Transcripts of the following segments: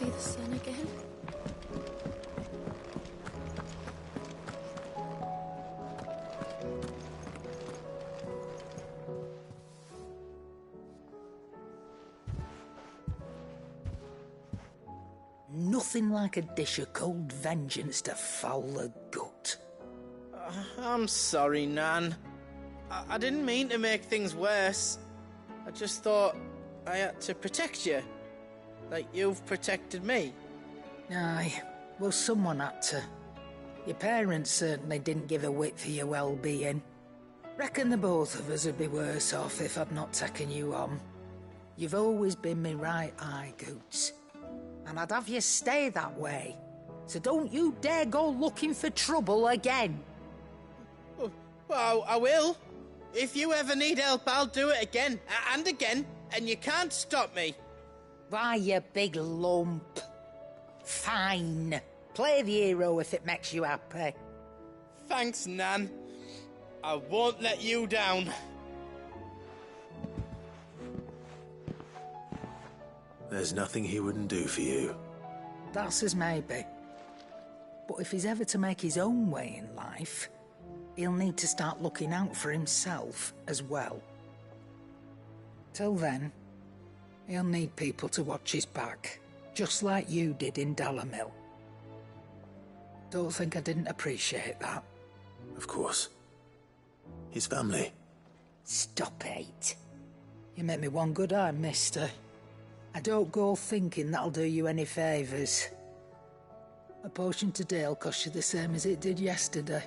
see the sun again? Nothing like a dish of cold vengeance to foul the gut. I'm sorry, Nan. I didn't mean to make things worse. I just thought I had to protect you. Like you've protected me. Aye, well, someone had to. Your parents certainly didn't give a whit for your well-being. Reckon the both of us would be worse off if I'd not taken you on. You've always been me right eye, Goots. And I'd have you stay that way. So don't you dare go looking for trouble again. Well, I will. If you ever need help, I'll do it again and again, and you can't stop me. Why, you big lump. Fine. Play the hero if it makes you happy. Thanks, Nan. I won't let you down. There's nothing he wouldn't do for you. That's as maybe. But if he's ever to make his own way in life, he'll need to start looking out for himself as well. Till then, he'll need people to watch his back, just like you did in Dallamil. Don't think I didn't appreciate that. Of course. His family. Stop it. You make me one good eye, mister. I don't go thinking that'll do you any favours. A potion today'll cost you the same as it did yesterday.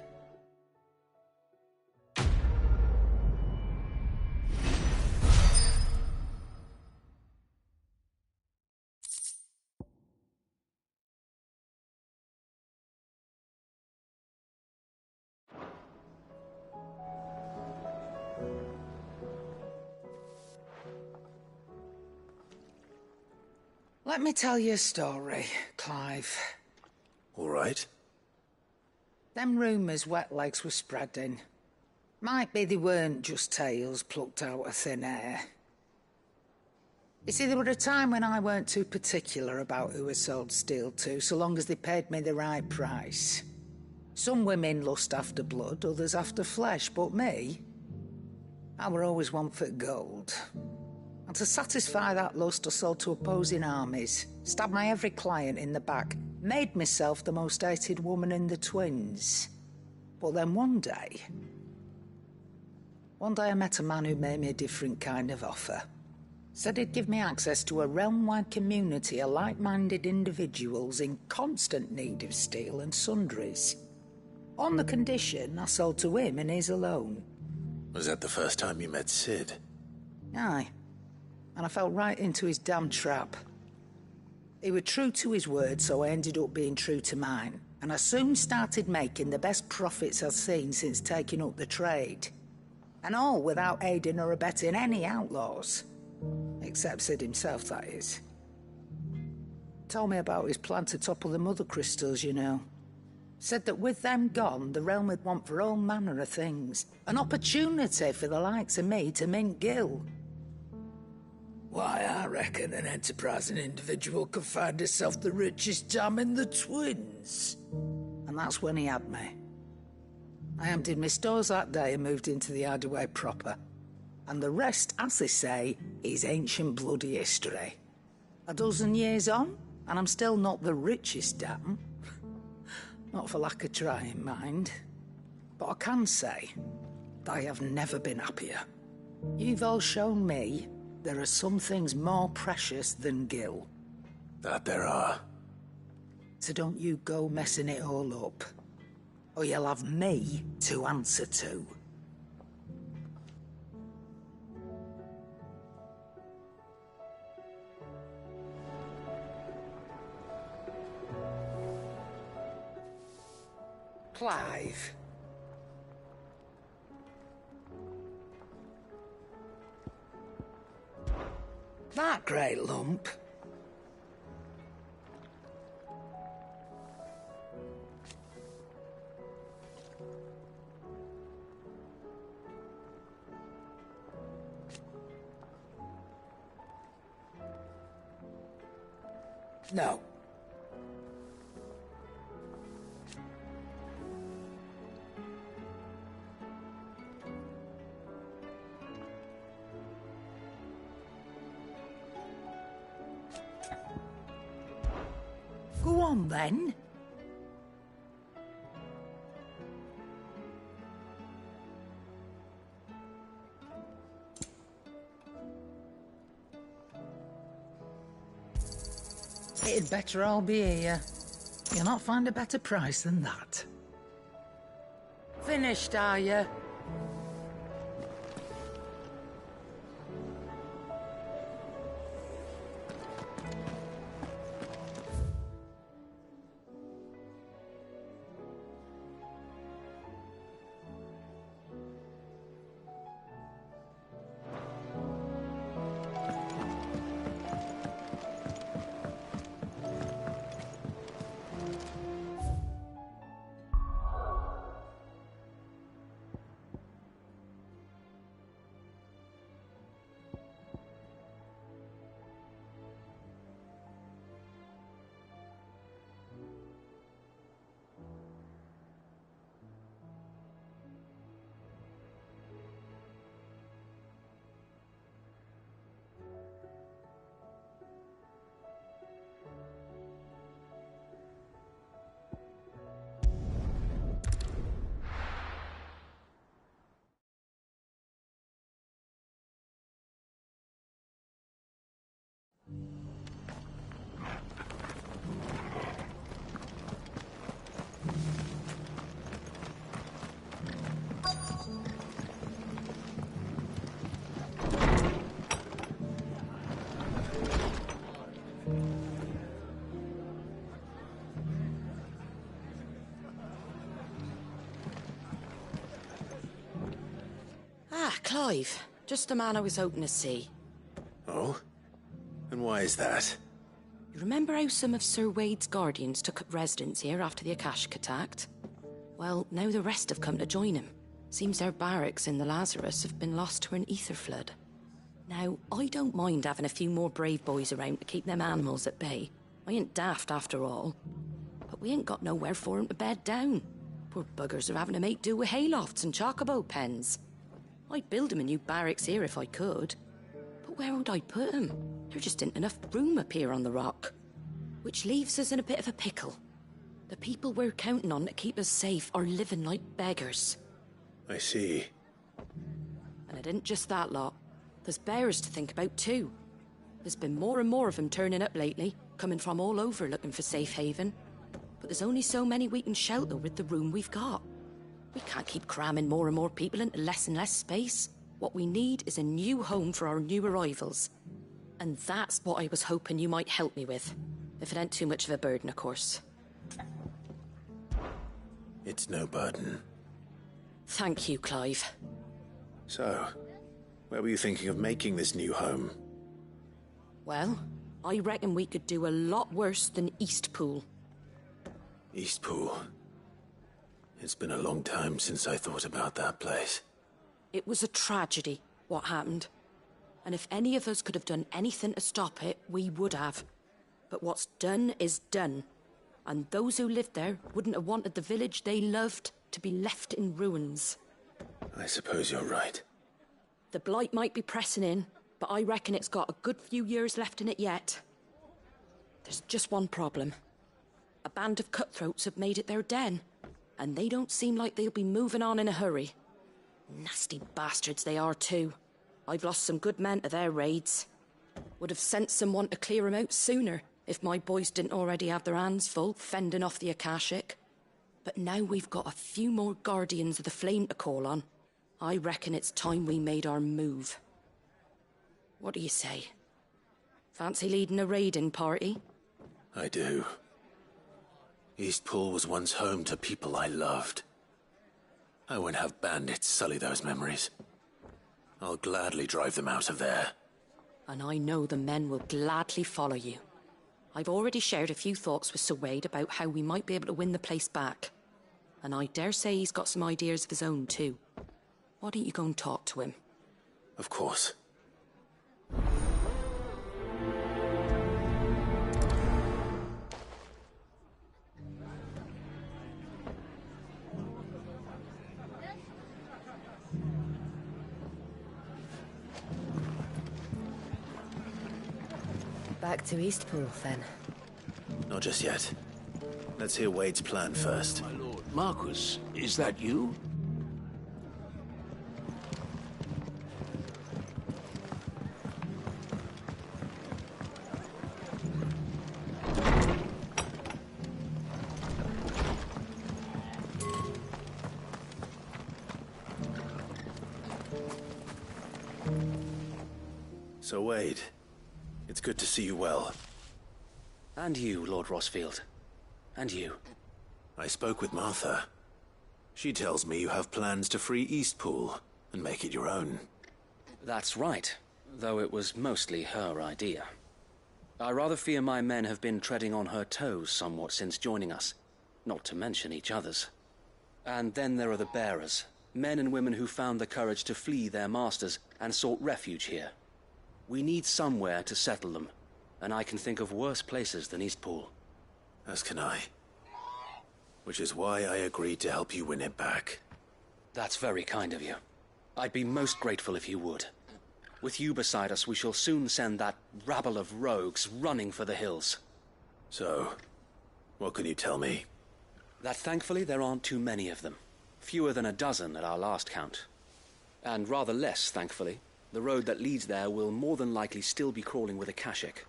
Let me tell you a story, Clive. All right. Them rumours Wetlegs were spreading. Might be they weren't just tales plucked out of thin air. You see, there were a time when I weren't too particular about who I sold steel to, so long as they paid me the right price. Some women lust after blood, others after flesh, but me, I were always one for gold. And to satisfy that lust, I sold to opposing armies, stabbed my every client in the back, made myself the most hated woman in the twins. But then one day I met a man who made me a different kind of offer. Said he'd give me access to a realm-wide community of like-minded individuals in constant need of steel and sundries. On the condition I sold to him and his alone. Was that the first time you met Sid? Aye. And I fell right into his damn trap. He was true to his word, so I ended up being true to mine. And I soon started making the best profits I've seen since taking up the trade. And all without aiding or abetting any outlaws. Except Sid himself, that is. Told me about his plan to topple the mother crystals, you know. Said that with them gone, the realm would want for all manner of things. An opportunity for the likes of me to mint gil. Why, I reckon an enterprising individual could find herself the richest dam in the twins. And that's when he had me. I emptied my stores that day and moved into the Hideaway proper. And the rest, as they say, is ancient bloody history. A dozen years on, and I'm still not the richest dam. Not for lack of trying, mind. But I can say that I have never been happier. You've all shown me there are some things more precious than gil. That there are. So don't you go messing it all up, or you'll have me to answer to. Clive. That great lump. No. Go on, then. It'd better all be here. You'll not find a better price than that. Finished, are you? Clive. Just the man I was hoping to see. Oh? And why is that? You remember how some of Sir Wade's guardians took up residence here after the Akashic attacked? Well, now the rest have come to join him. Seems their barracks in the Lazarus have been lost to an ether flood. Now, I don't mind having a few more brave boys around to keep them animals at bay. I ain't daft after all. But we ain't got nowhere for 'em to bed down. Poor buggers are having to make do with haylofts and chocobo pens. I'd build 'em a new barracks here if I could. But where would I put 'em? There just ain't enough room up here on the rock. Which leaves us in a bit of a pickle. The people we're counting on to keep us safe are living like beggars. I see. And it ain't just that lot. There's bears to think about too. There's been more and more of them turning up lately, coming from all over looking for safe haven. But there's only so many we can shelter with the room we've got. We can't keep cramming more and more people into less and less space. What we need is a new home for our new arrivals. And that's what I was hoping you might help me with. If it ain't too much of a burden, of course. It's no burden. Thank you, Clive. So, where were you thinking of making this new home? Well, I reckon we could do a lot worse than Eastpool. Eastpool. It's been a long time since I thought about that place. It was a tragedy, what happened. And if any of us could have done anything to stop it, we would have. But what's done is done. And those who lived there wouldn't have wanted the village they loved to be left in ruins. I suppose you're right. The blight might be pressing in, but I reckon it's got a good few years left in it yet. There's just one problem. A band of cutthroats have made it their den, and they don't seem like they'll be moving on in a hurry. Nasty bastards they are too. I've lost some good men to their raids. Would have sent someone to clear 'em out sooner, if my boys didn't already have their hands full fending off the Akashic. But now we've got a few more guardians of the flame to call on. I reckon it's time we made our move. What do you say? Fancy leading a raiding party? I do. Eastpool was once home to people I loved. I won't have bandits sully those memories. I'll gladly drive them out of there. And I know the men will gladly follow you. I've already shared a few thoughts with Sir Wade about how we might be able to win the place back. And I dare say he's got some ideas of his own too. Why don't you go and talk to him? Of course. Back to Eastpool, then. Not just yet. Let's hear Wade's plan first. My lord. Marcus, is that you? So, Wade, it's good to see you well. And you, Lord Rossfield. And you. I spoke with Martha. She tells me you have plans to free Eastpool and make it your own. That's right, though it was mostly her idea. I rather fear my men have been treading on her toes somewhat since joining us, not to mention each other's. And then there are the bearers, men and women who found the courage to flee their masters and sought refuge here. We need somewhere to settle them, and I can think of worse places than Eastpool. As can I. Which is why I agreed to help you win it back. That's very kind of you. I'd be most grateful if you would. With you beside us, we shall soon send that rabble of rogues running for the hills. So, what can you tell me? That thankfully there aren't too many of them. Fewer than a dozen at our last count. And rather less, thankfully, the road that leads there will more than likely still be crawling with Akashic.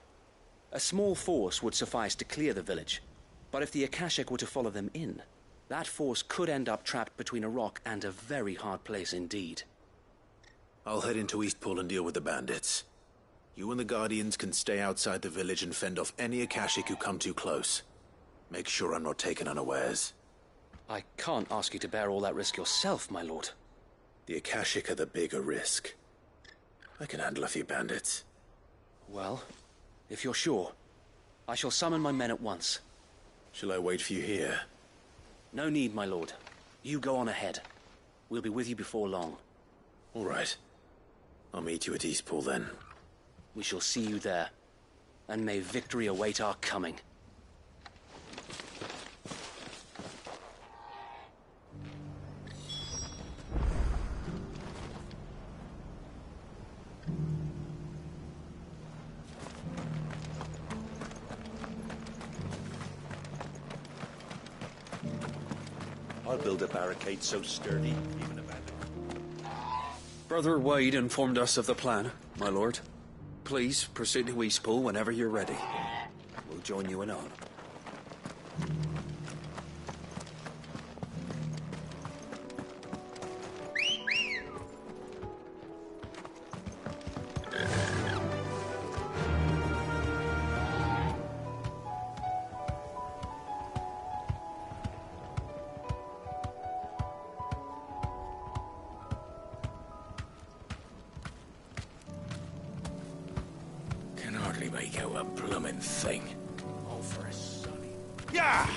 A small force would suffice to clear the village, but if the Akashic were to follow them in, that force could end up trapped between a rock and a very hard place indeed. I'll head into Eastpool and deal with the bandits. You and the Guardians can stay outside the village and fend off any Akashic who come too close. Make sure I'm not taken unawares. I can't ask you to bear all that risk yourself, my lord. The Akashic are the bigger risk. I can handle a few bandits. Well, if you're sure, I shall summon my men at once. Shall I wait for you here? No need, my lord. You go on ahead. We'll be with you before long. All right. I'll meet you at Eastpool then. We shall see you there. And may victory await our coming. I'll build a barricade so sturdy, even abandoned. Brother Wade informed us of the plan, my lord. Please proceed to Eastpool whenever you're ready. We'll join you anon. Can hardly make out a bloomin' thing. Oh, for a sonny. Yeah!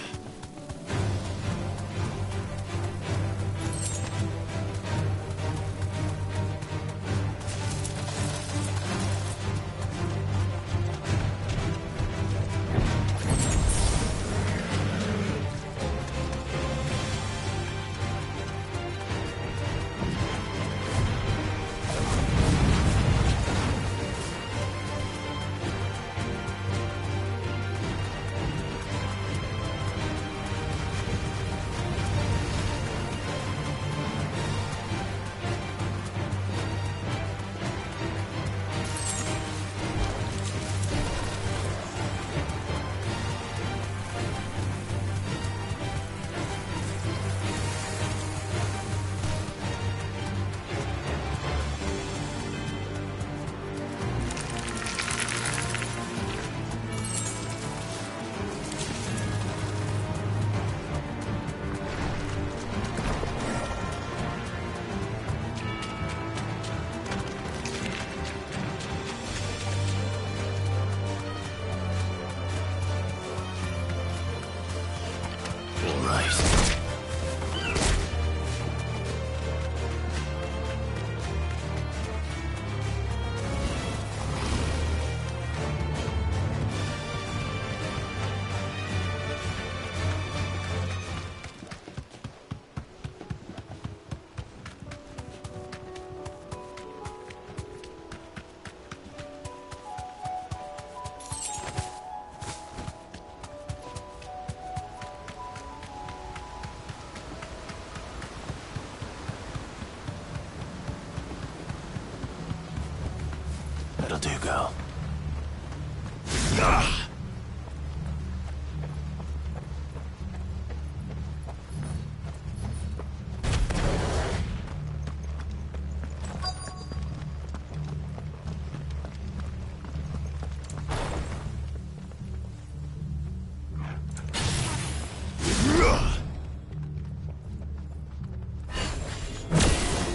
That'll do, girl.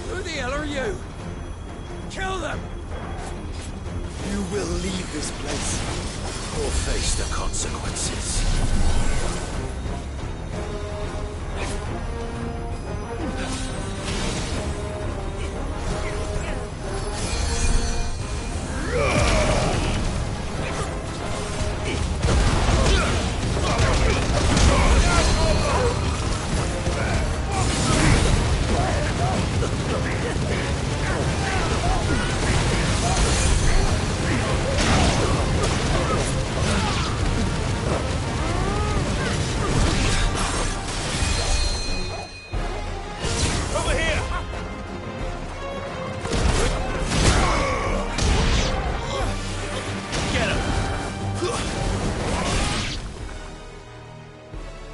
Who the hell are you? Kill them! You will leave this place. Or face the consequences.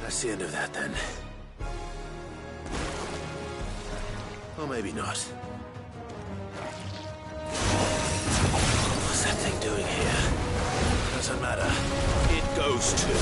That's the end of that, then. Or maybe not. What's that thing doing here? Doesn't matter. It goes too.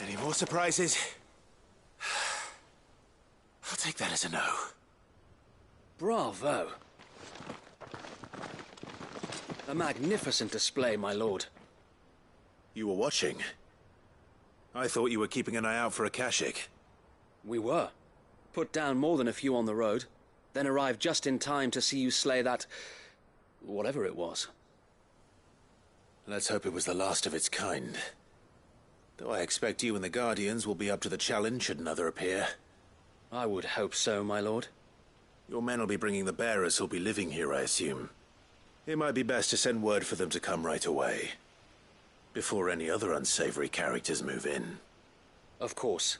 Any more surprises? I'll take that as a no. Bravo. A magnificent display, my lord. You were watching? I thought you were keeping an eye out for a Kashik. We were. Put down more than a few on the road, then arrived just in time to see you slay that... whatever it was. Let's hope it was the last of its kind. Though I expect you and the Guardians will be up to the challenge should another appear. I would hope so, my lord. Your men will be bringing the bearers who'll be living here, I assume. It might be best to send word for them to come right away, before any other unsavory characters move in. Of course.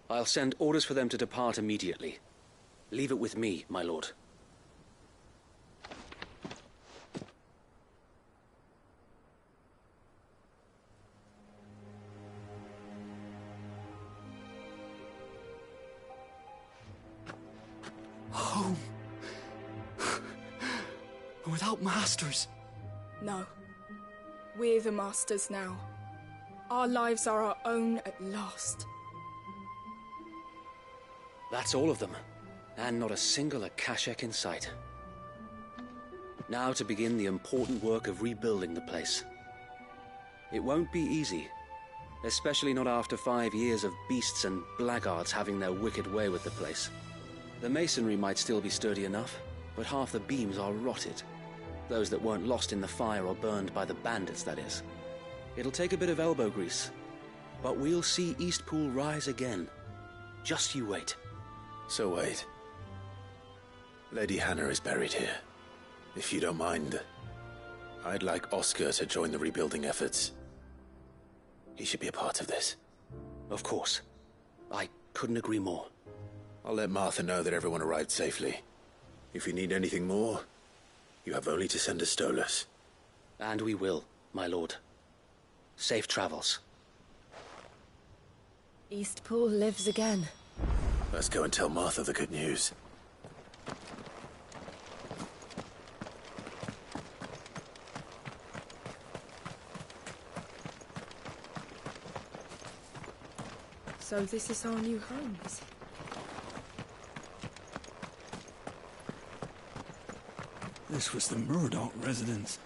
I'll send orders for them to depart immediately. Leave it with me, my lord. without masters. No. We're the masters now. Our lives are our own at last. That's all of them, and not a single Akashek in sight. Now to begin the important work of rebuilding the place. It won't be easy, especially not after 5 years of beasts and blackguards having their wicked way with the place. The masonry might still be sturdy enough, but half the beams are rotted. Those that weren't lost in the fire or burned by the bandits, that is. It'll take a bit of elbow grease, but we'll see Eastpool rise again. Just you wait. So wait. Lady Hannah is buried here. If you don't mind, I'd like Oscar to join the rebuilding efforts. He should be a part of this. Of course. I couldn't agree more. I'll let Martha know that everyone arrived safely. If you need anything more, you have only to send a Stolas. And we will, my lord. Safe travels. Eastpool lives again. Let's go and tell Martha the good news. So this is our new home, is it? This was the Murdoch residence.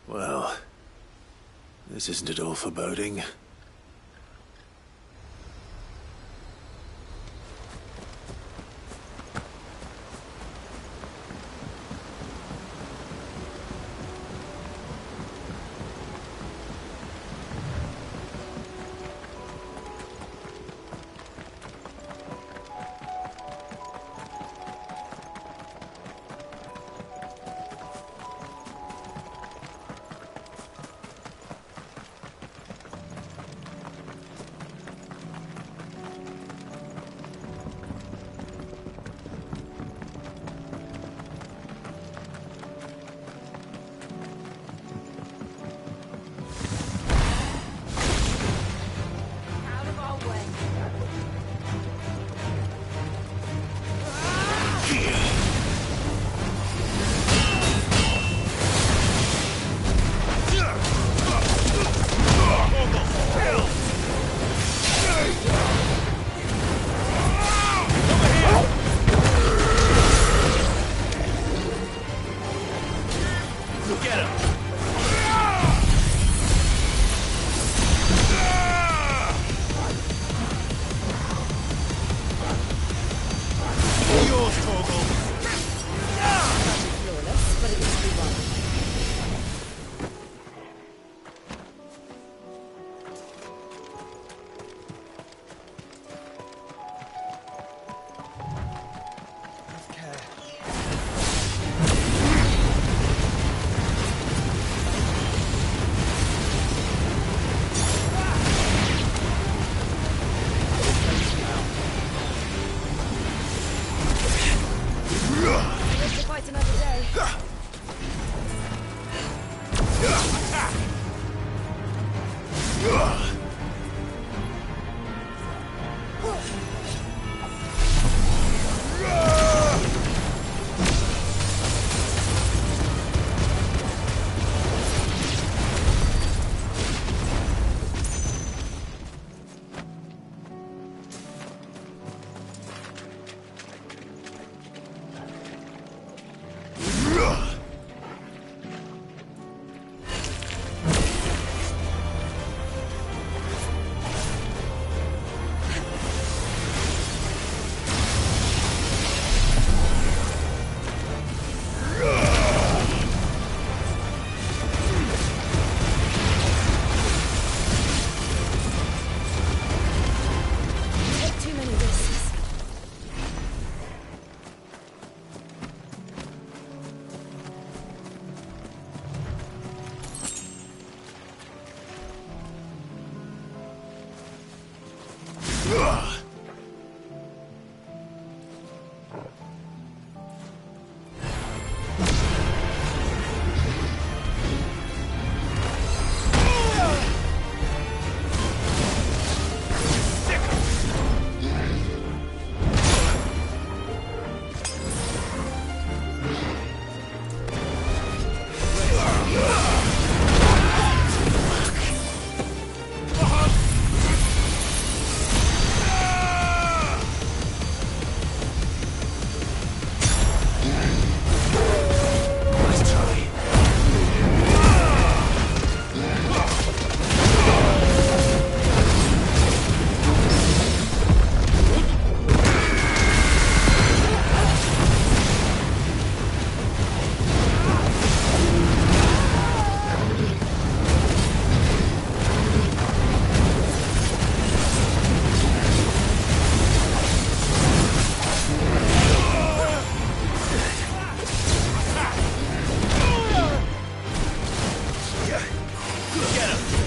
Well, this isn't at all foreboding. Get him!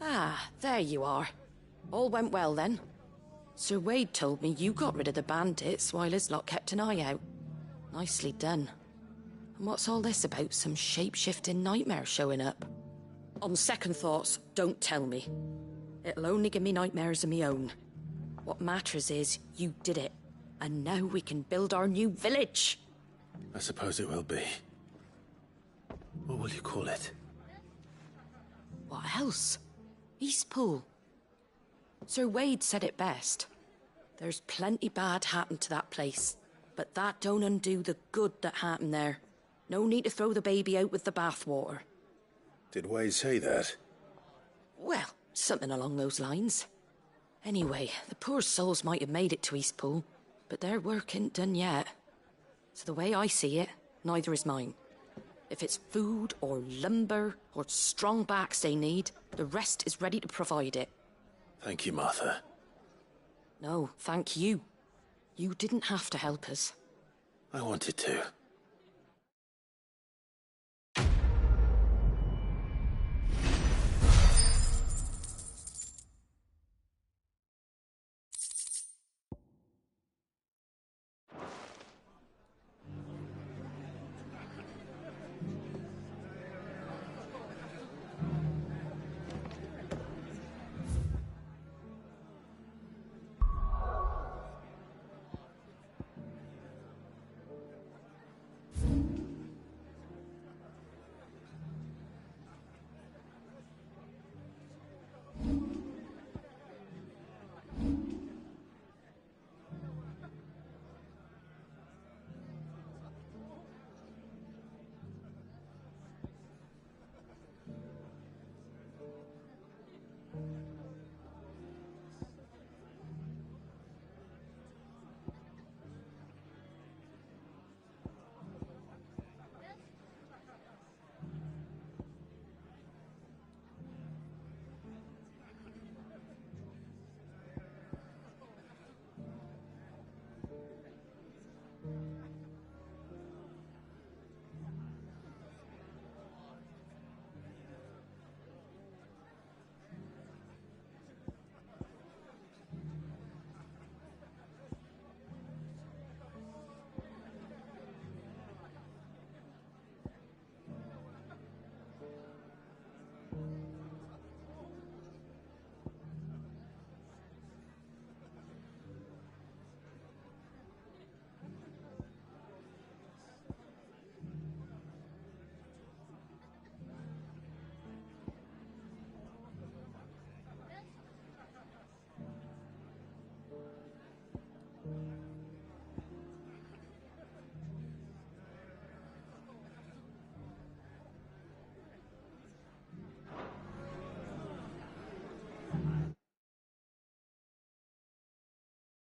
Ah, there you are. All went well then. Sir Wade told me you got rid of the bandits while his lot kept an eye out. Nicely done. And what's all this about some shape-shifting nightmare showing up? On second thoughts, don't tell me. It'll only give me nightmares of me own. What matters is you did it. And now we can build our new village. I suppose it will be. What will you call it? What else? Eastpool. Sir Wade said it best. There's plenty bad happened to that place, but that don't undo the good that happened there. No need to throw the baby out with the bathwater. Did Wade say that? Well, something along those lines. Anyway, the poor souls might have made it to Eastpool, but their work ain't done yet. So the way I see it, neither is mine. If it's food or lumber or strong backs they need, the rest is ready to provide it. Thank you, Martha. No, thank you. You didn't have to help us. I wanted to.